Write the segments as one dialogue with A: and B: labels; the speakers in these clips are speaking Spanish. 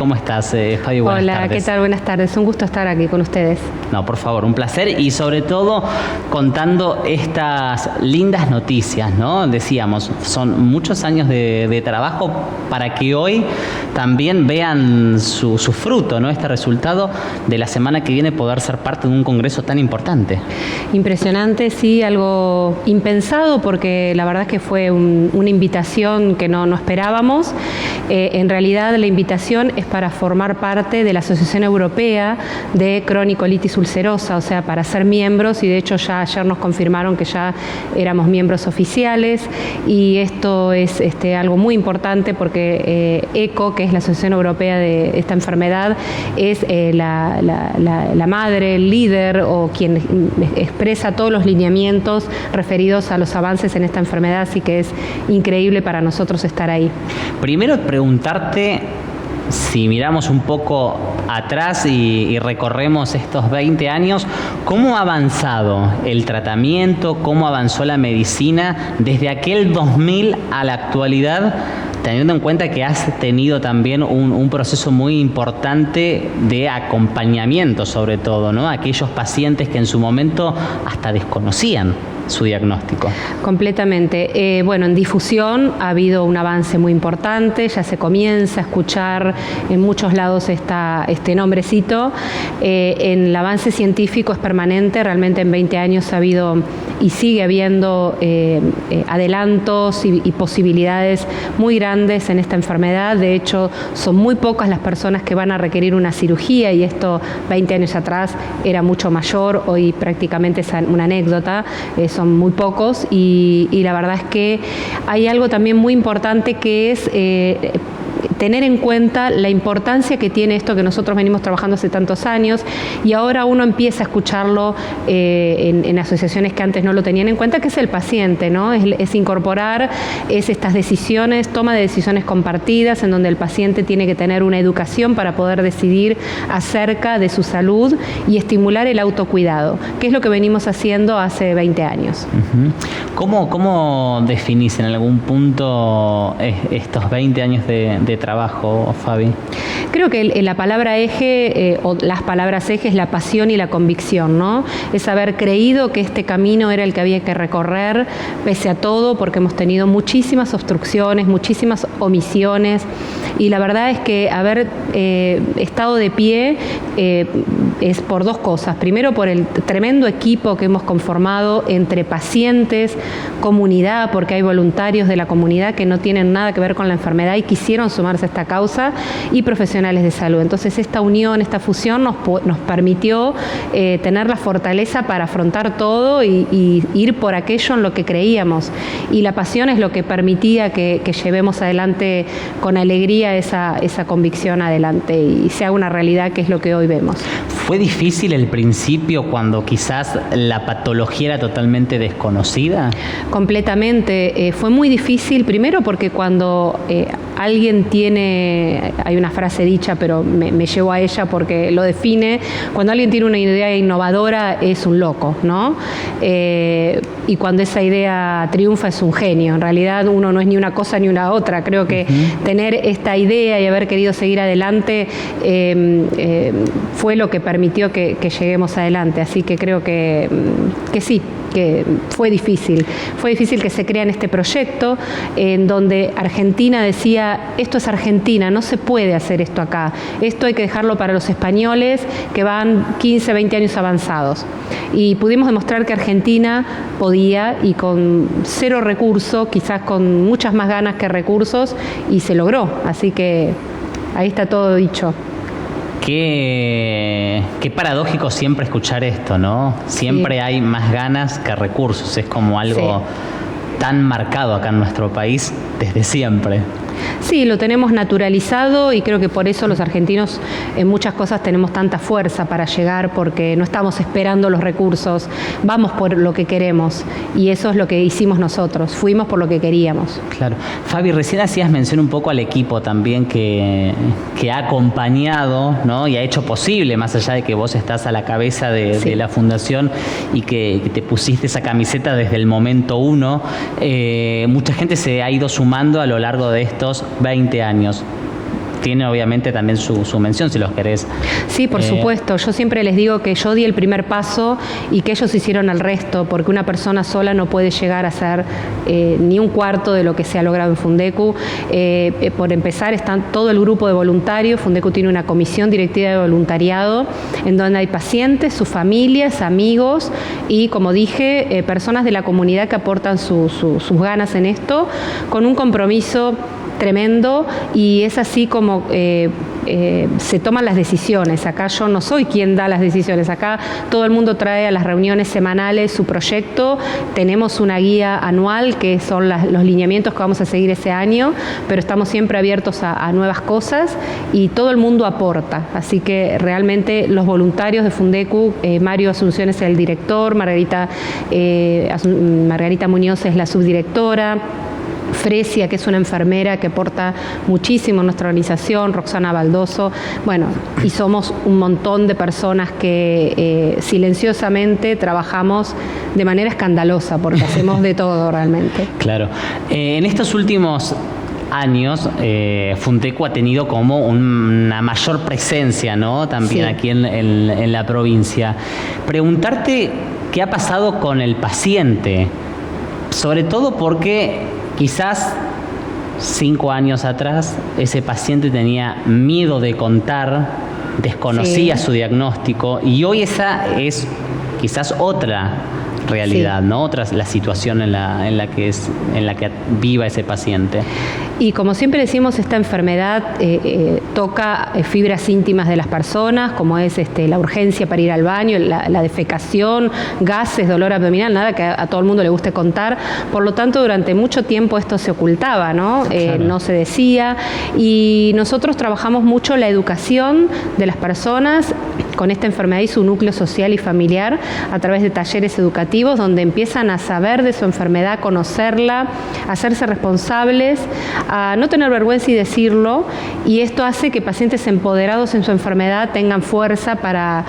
A: ¿cómo estás, Fabi? Buenas tardes.
B: Hola, ¿qué tal? Buenas tardes. Un gusto estar aquí con ustedes.
A: No, por favor, un placer y sobre todo contando estas lindas noticias, ¿no? Decíamos, son muchos años de trabajo para que hoy también vean su fruto, ¿no? Este resultado de la semana que viene poder ser parte de un congreso tan importante.
B: Impresionante, sí, algo impensado porque la verdad es que fue una invitación que no esperábamos. En realidad la invitación es para formar parte de la Asociación Europea de Cronicolitis Ulcerosa, o sea, para ser miembros, y de hecho ya ayer nos confirmaron que ya éramos miembros oficiales, y esto es algo muy importante porque ECO, que es la Asociación Europea de esta enfermedad, es la madre, el líder o quien expresa todos los lineamientos referidos a los avances en esta enfermedad, así que es increíble para nosotros estar ahí.
A: Primero preguntarte, si miramos un poco atrás y recorremos estos 20 años, ¿cómo ha avanzado el tratamiento? ¿Cómo avanzó la medicina desde aquel 2000 a la actualidad? Teniendo en cuenta que has tenido también un proceso muy importante de acompañamiento, sobre todo, ¿no? Aquellos pacientes que en su momento hasta desconocían su diagnóstico.
B: Completamente. Bueno, en difusión ha habido un avance muy importante, ya se comienza a escuchar en muchos lados este nombrecito. El avance científico es permanente, realmente en 20 años ha habido y sigue habiendo adelantos y posibilidades muy grandes en esta enfermedad. De hecho, son muy pocas las personas que van a requerir una cirugía, y esto 20 años atrás era mucho mayor, hoy prácticamente es una anécdota. Son muy pocos y la verdad es que hay algo también muy importante que es tener en cuenta la importancia que tiene esto que nosotros venimos trabajando hace tantos años, y ahora uno empieza a escucharlo en asociaciones que antes no lo tenían en cuenta, que es el paciente, ¿no? Es incorporar estas decisiones, toma de decisiones compartidas, en donde el paciente tiene que tener una educación para poder decidir acerca de su salud y estimular el autocuidado, que es lo que venimos haciendo hace 20 años.
A: ¿Cómo definís en algún punto estos 20 años de trabajo, Fabi?
B: Creo que la palabra eje o las palabras eje es la pasión y la convicción, ¿no? Es haber creído que este camino era el que había que recorrer pese a todo, porque hemos tenido muchísimas obstrucciones, muchísimas omisiones, y la verdad es que haber estado de pie es por dos cosas. Primero, por el tremendo equipo que hemos conformado entre pacientes, comunidad, porque hay voluntarios de la comunidad que no tienen nada que ver con la enfermedad y quisieron sumarse a esta causa, y profesionales de salud. Entonces esta unión, esta fusión nos permitió tener la fortaleza para afrontar todo y ir por aquello en lo que creíamos, y la pasión es lo que permitía que llevemos adelante con alegría esa convicción adelante y sea una realidad, que es lo que hoy vemos.
A: ¿Fue difícil el principio cuando quizás la patología era totalmente desconocida?
B: Completamente. Fue muy difícil, primero porque cuando alguien tiene, hay una frase dicha, pero me llevo a ella porque lo define, cuando alguien tiene una idea innovadora es un loco, ¿no? Y cuando esa idea triunfa es un genio. En realidad uno no es ni una cosa ni una otra. Creo que tener esta idea y haber querido seguir adelante fue lo que permitió que lleguemos adelante. Así que creo que sí, que fue difícil que se crea en este proyecto, en donde Argentina decía, esto es Argentina, no se puede hacer esto acá, esto hay que dejarlo para los españoles que van 15, 20 años avanzados. Y pudimos demostrar que Argentina podía, y con cero recursos, quizás con muchas más ganas que recursos, y se logró. Así que ahí está todo dicho.
A: Qué paradójico siempre escuchar esto, ¿no? Siempre hay más ganas que recursos. Es como algo tan marcado acá en nuestro país desde siempre.
B: Sí, lo tenemos naturalizado, y creo que por eso los argentinos en muchas cosas tenemos tanta fuerza para llegar, porque no estamos esperando los recursos, vamos por lo que queremos, y eso es lo que hicimos nosotros, fuimos por lo que queríamos.
A: Claro. Fabi, recién hacías mención un poco al equipo también que ha acompañado, ¿no? Y ha hecho posible, más allá de que vos estás a la cabeza de la fundación y que te pusiste esa camiseta desde el momento uno, mucha gente se ha ido sumando a lo largo de estos 20 años. tiene obviamente también su mención, si los querés.
B: Sí, por supuesto. Yo siempre les digo que yo di el primer paso y que ellos hicieron el resto, porque una persona sola no puede llegar a hacer ni un cuarto de lo que se ha logrado en Fundecu. Por empezar, están todo el grupo de voluntarios. Fundecu tiene una comisión directiva de voluntariado en donde hay pacientes, sus familias, amigos y, como dije, personas de la comunidad que aportan sus ganas en esto, con un compromiso tremendo, y es así como se toman las decisiones. Acá yo no soy quien da las decisiones, acá todo el mundo trae a las reuniones semanales su proyecto, tenemos una guía anual que son los lineamientos que vamos a seguir ese año, pero estamos siempre abiertos a nuevas cosas y todo el mundo aporta, así que realmente los voluntarios de Fundecu, Mario Asunción es el director, Margarita Muñoz es la subdirectora, Fresia, que es una enfermera que aporta muchísimo en nuestra organización, Roxana Baldoso, bueno, y somos un montón de personas que silenciosamente trabajamos de manera escandalosa, porque hacemos de todo realmente.
A: Claro. En estos últimos años, Fundecu ha tenido como una mayor presencia, ¿no? También sí, aquí en la provincia. Preguntarte qué ha pasado con el paciente, sobre todo porque quizás 5 años atrás ese paciente tenía miedo de contar, desconocía su diagnóstico, y hoy esa es quizás otra realidad, ¿no? Otra la situación en la que viva ese paciente.
B: Y como siempre decimos, esta enfermedad toca fibras íntimas de las personas, como es la urgencia para ir al baño, la defecación, gases, dolor abdominal, nada que a todo el mundo le guste contar. Por lo tanto, durante mucho tiempo esto se ocultaba, ¿no? Claro. No se decía. Y nosotros trabajamos mucho la educación de las personas con esta enfermedad y su núcleo social y familiar a través de talleres educativos donde empiezan a saber de su enfermedad, conocerla, a hacerse responsables, a no tener vergüenza y decirlo, y esto hace que pacientes empoderados en su enfermedad tengan fuerza para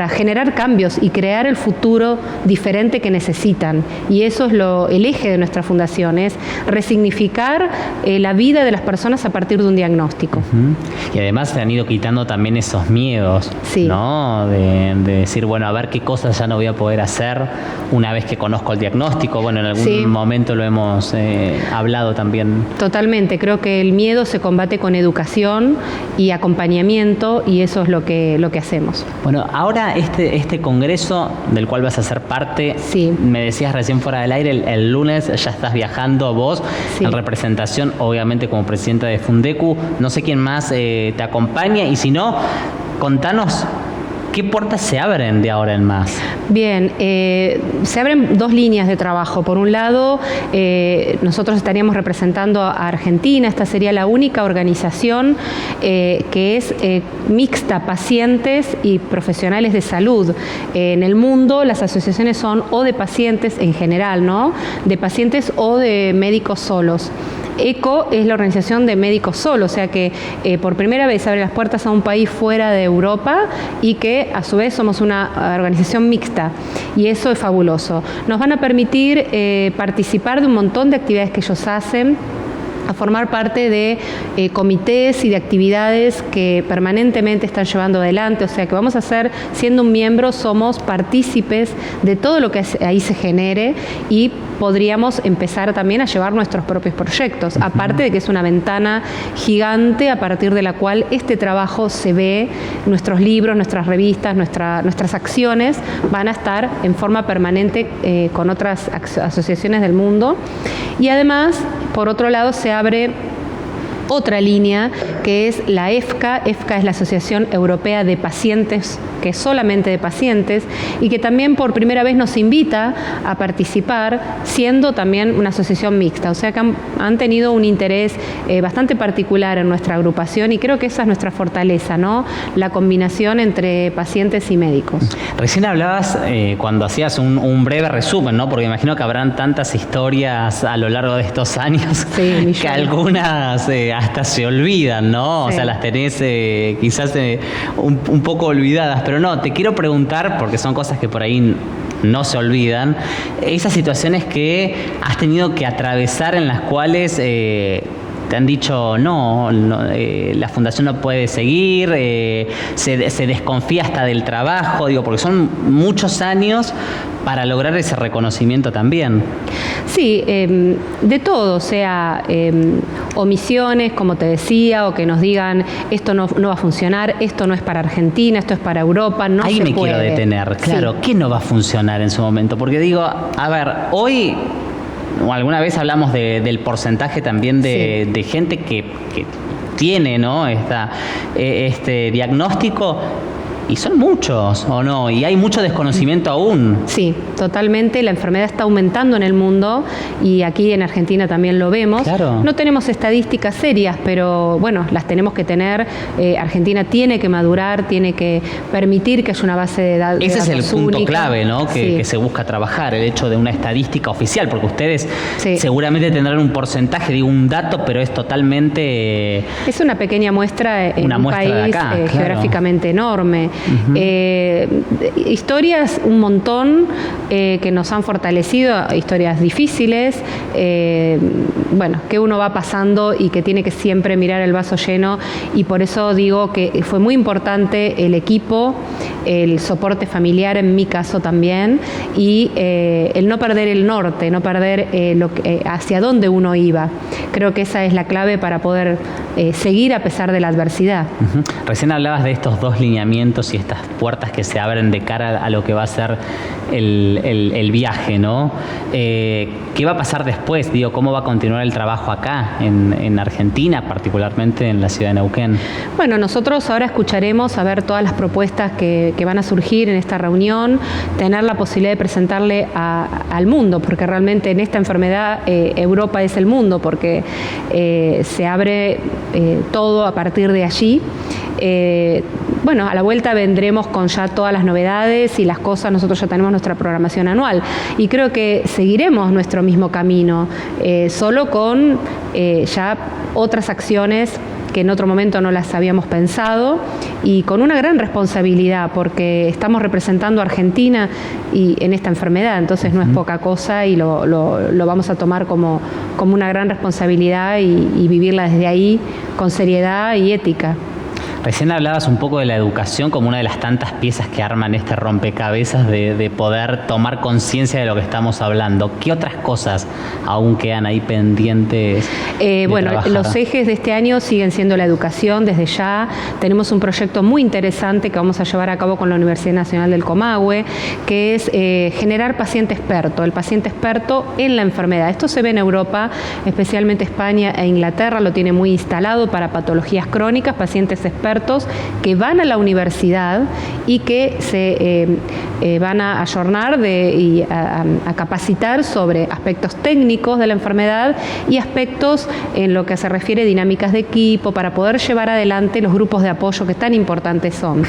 B: generar cambios y crear el futuro diferente que necesitan. Y eso es el eje de nuestra fundación, es resignificar la vida de las personas a partir de un diagnóstico.
A: Y además se han ido quitando también esos miedos, sí, ¿no? De decir, bueno, a ver qué cosas ya no voy a poder hacer una vez que conozco el diagnóstico. Bueno, en algún momento lo hemos hablado también.
B: Totalmente, creo que el miedo se combate con educación y acompañamiento, y eso es lo que hacemos.
A: Bueno, ahora este congreso del cual vas a ser parte, sí, me decías recién fuera del aire, el lunes ya estás viajando vos, sí, en representación, obviamente como presidenta de Fundecu. No sé quién más te acompaña, y si no, contanos ¿qué puertas se abren de ahora en más?
B: Bien, se abren 2 líneas de trabajo. Por un lado, nosotros estaríamos representando a Argentina. Esta sería la única organización que es mixta, pacientes y profesionales de salud. En el mundo las asociaciones son o de pacientes en general, ¿no? De pacientes o de médicos solos. ECO es la organización de médicos solos, o sea que por primera vez abre las puertas a un país fuera de Europa y que a su vez somos una organización mixta, y eso es fabuloso. Nos van a permitir participar de un montón de actividades que ellos hacen, a formar parte de comités y de actividades que permanentemente están llevando adelante, o sea que vamos a ser, siendo un miembro, somos partícipes de todo lo que ahí se genere, y podríamos empezar también a llevar nuestros propios proyectos, aparte de que es una ventana gigante a partir de la cual este trabajo se ve, nuestros libros, nuestras revistas, nuestras acciones van a estar en forma permanente con otras asociaciones del mundo. Y además, por otro lado, se abre otra línea que es la EFCA. EFCA es la Asociación Europea de Pacientes, que es solamente de pacientes, y que también por primera vez nos invita a participar, siendo también una asociación mixta. O sea que han tenido un interés bastante particular en nuestra agrupación, y creo que esa es nuestra fortaleza, ¿no? La combinación entre pacientes y médicos.
A: Recién hablabas cuando hacías un breve resumen, ¿no? Porque imagino que habrán tantas historias a lo largo de estos años, sí, que algunas hasta se olvidan, ¿no? Sí. O sea, las tenés quizás un poco olvidadas, pero no, te quiero preguntar, porque son cosas que por ahí no se olvidan, esas situaciones que has tenido que atravesar en las cuales te han dicho no, la fundación no puede seguir, se desconfía hasta del trabajo, digo, porque son muchos años para lograr ese reconocimiento también.
B: Sí, de todo, o sea, omisiones, como te decía, o que nos digan esto no va a funcionar, esto no es para Argentina, esto es para Europa, no
A: Ahí
B: se
A: me
B: puede.
A: quiero detener, claro,
B: Sí.
A: ¿qué no va a funcionar en su momento? Porque digo, a ver, hoy, o alguna vez hablamos del porcentaje también de gente que tiene, ¿no? Este diagnóstico. Y son muchos, ¿o no? Y hay mucho desconocimiento aún.
B: Sí, totalmente. La enfermedad está aumentando en el mundo y aquí en Argentina también lo vemos.
A: Claro.
B: No tenemos estadísticas serias, pero bueno, las tenemos que tener. Argentina tiene que madurar, tiene que permitir que haya una base de datos.
A: Ese es el punto
B: única.
A: clave, ¿no?
B: Sí.
A: Que se busca trabajar, el hecho de una estadística oficial, porque ustedes
B: Sí.
A: seguramente tendrán un porcentaje, digo, un dato, pero es totalmente...
B: Es una pequeña muestra en
A: Una
B: un
A: muestra de
B: país
A: acá, claro.
B: geográficamente enorme. Historias un montón que nos han fortalecido, historias difíciles, bueno, que uno va pasando y que tiene que siempre mirar el vaso lleno, y por eso digo que fue muy importante el equipo, el soporte familiar en mi caso también, y el no perder el norte, no perder hacia dónde uno iba. Creo que esa es la clave para poder seguir a pesar de la adversidad.
A: Ujú. Recién hablabas de estos dos lineamientos y estas puertas que se abren de cara a lo que va a ser el viaje, ¿no? ¿Qué va a pasar después? Digo, ¿cómo va a continuar el trabajo acá, en Argentina, particularmente en la ciudad de Neuquén?
B: Bueno, nosotros ahora escucharemos a ver todas las propuestas que van a surgir en esta reunión, tener la posibilidad de presentarle al mundo, porque realmente en esta enfermedad Europa es el mundo, porque se abre todo a partir de allí. Bueno, a la vuelta vendremos con ya todas las novedades y las cosas. Nosotros ya tenemos nuestra programación anual y creo que seguiremos nuestro mismo camino, solo con ya otras acciones que en otro momento no las habíamos pensado, y con una gran responsabilidad, porque estamos representando a Argentina y en esta enfermedad, entonces no es poca cosa, y lo vamos a tomar como una gran responsabilidad y vivirla desde ahí con seriedad y ética.
A: Recién hablabas un poco de la educación como una de las tantas piezas que arman este rompecabezas de poder tomar conciencia de lo que estamos hablando. ¿Qué otras cosas aún quedan ahí pendientes de
B: Bueno,
A: trabajar?
B: los ejes de este año siguen siendo la educación. Desde ya tenemos un proyecto muy interesante que vamos a llevar a cabo con la Universidad Nacional del Comahue, que es generar paciente experto, el paciente experto en la enfermedad. Esto se ve en Europa, especialmente España e Inglaterra, lo tiene muy instalado para patologías crónicas, pacientes expertos que van a la universidad y que se van a ayornar y a capacitar sobre aspectos técnicos de la enfermedad y aspectos en lo que se refiere a dinámicas de equipo para poder llevar adelante los grupos de apoyo que tan importantes son.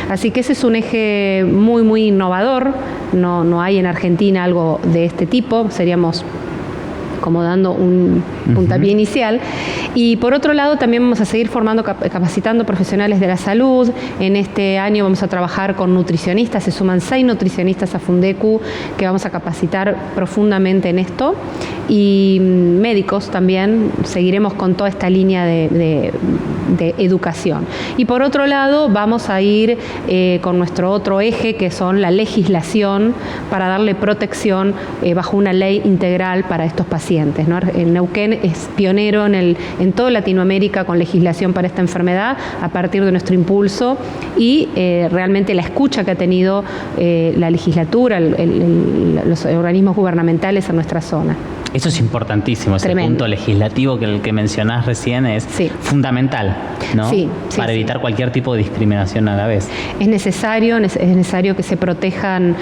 B: Así que ese es un eje muy, muy innovador. No hay en Argentina algo de este tipo. Seríamos como dando un puntapié inicial. Y por otro lado también vamos a seguir capacitando profesionales de la salud. En este año vamos a trabajar con nutricionistas, se suman 6 nutricionistas a Fundecu que vamos a capacitar profundamente en esto, y médicos también. Seguiremos con toda esta línea de educación. Y por otro lado vamos a ir con nuestro otro eje, que son la legislación, para darle protección bajo una ley integral para estos pacientes, ¿no? Neuquén es pionero en toda Latinoamérica con legislación para esta enfermedad a partir de nuestro impulso y realmente la escucha que ha tenido la legislatura, los organismos gubernamentales en nuestra zona.
A: Eso es importantísimo, ese
B: Tremendo.
A: punto legislativo que el que mencionás recién es fundamental, ¿no?
B: Sí,
A: para evitar cualquier tipo de discriminación a la vez.
B: Es necesario que se protejan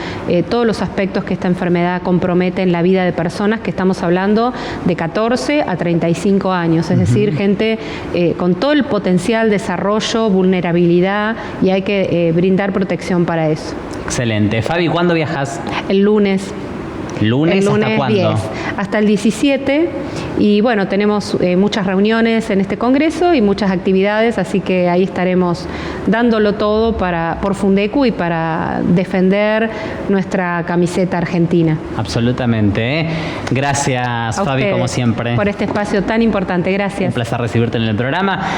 B: todos los aspectos que esta enfermedad compromete en la vida de personas, que estamos hablando de 14 a 35 años, es decir, gente con todo el potencial, desarrollo, vulnerabilidad, y hay que brindar protección para eso.
A: Excelente. Fabi, ¿cuándo viajas?
B: El lunes.
A: ¿Lunes hasta cuándo?
B: 10, hasta el 17. Y bueno, tenemos muchas reuniones en este congreso y muchas actividades, así que ahí estaremos dándolo todo por Fundecu y para defender nuestra camiseta argentina.
A: Absolutamente, ¿eh? Gracias,
B: A
A: Fabi,
B: ustedes
A: como siempre.
B: por este espacio tan importante. Gracias.
A: Un placer recibirte en el programa.